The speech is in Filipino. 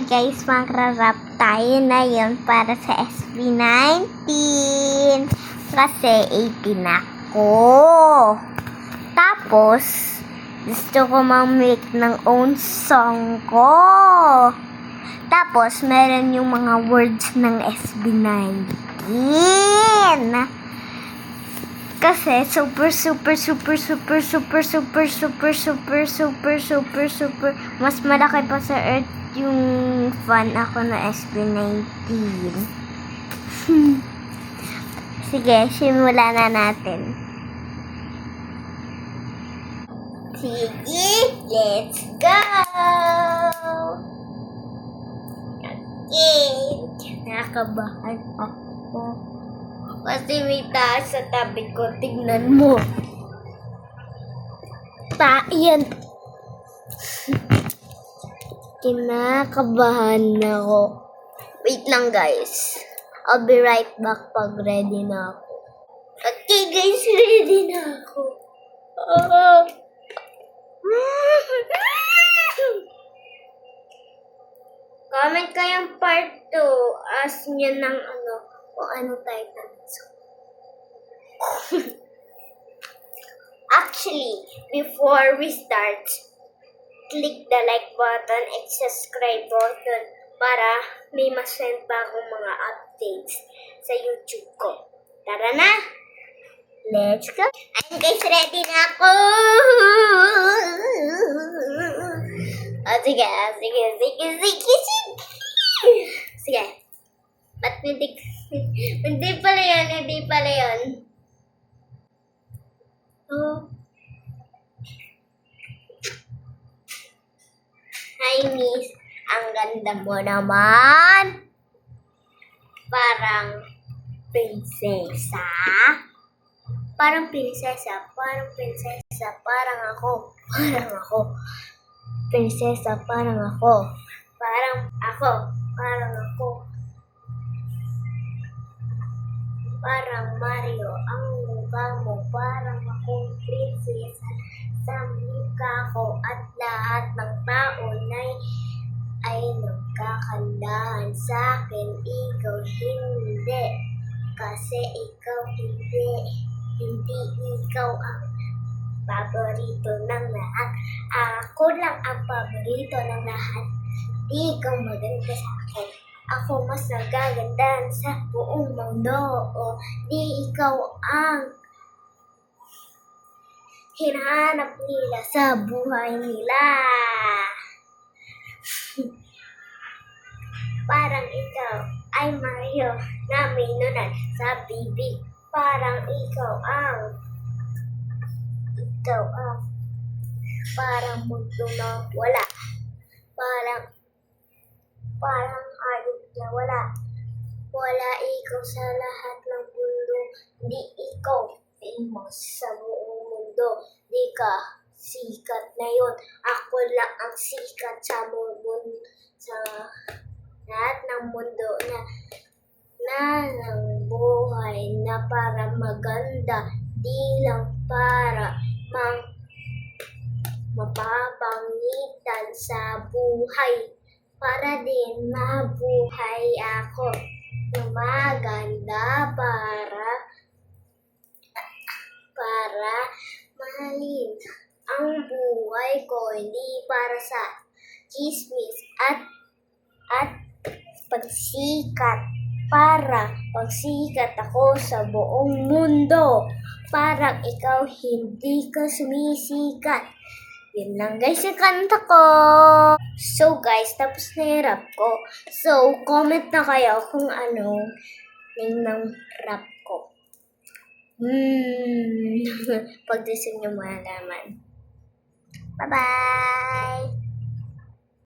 guys, magra-rap tayo na yun para sa SB19. Kasi 18 ako. Tapos, gusto ko mag-make ng own song ko. Tapos, meron yung mga words ng SB19. Kasi super mas malaki pa sa Earth yung fan ako na SB19. Sige, simulan na natin. Sige, let's go! Okay, nakakabahan ako. Kasi may taas sa tabi ko. Tignan mo. Yan. Kinakabahan ako. Wait lang guys. I'll be right back pag ready na ako. Okay guys, ready na ako. Comment kayong part 2. Ask nyo ng o ano title. Actually, before we start, click the like button and subscribe button para may masend pa akong mga updates sa YouTube ko. Tara na! Let's go! Ayun guys, ready na ako! Sige. Sige. Ba't hindi pala yun. Hi miss, ang ganda mo naman. Parang prinsesa. Parang ako. Prinsesa, parang ako. Parang Mario, ang mukha mo, parang akong prinsesa sa mukha ko at lahat ng tao ay nagkakandahan sa akin. Ikaw hindi, kasi ikaw hindi ikaw ang paborito ng lahat. Ako lang ang paborito ng lahat. Di ikaw maganda sa akin. Ako mas nagagandahan sa buong mundo. Di ikaw ang hinahanap nila sa buhay nila. Parang ikaw ay Mario na may nunal sa bibig. Parang ikaw ang parang mundo na wala. Parang hayop na wala ikaw sa lahat ng mundo. Di ikaw famous sa buong mundo. Di ka sikat na yun. Ako lang ang sikat sa mundo, sa lahat ng mundo na ng buhay na para maganda. Di lang para mapapangitan sa buhay. Para din mabuhay ako na maganda para mahalin ang buhay ko, hindi para sa chismis at pagsikat. Para pagsikat ako sa buong mundo. Parang ikaw hindi ka sumisikat. Yun lang guys yung kanta ko. So guys, tapos na yung rap ko. So, comment na kayo kung anong name ng rap ko. Pag gusto nyo malaman. Bye-bye!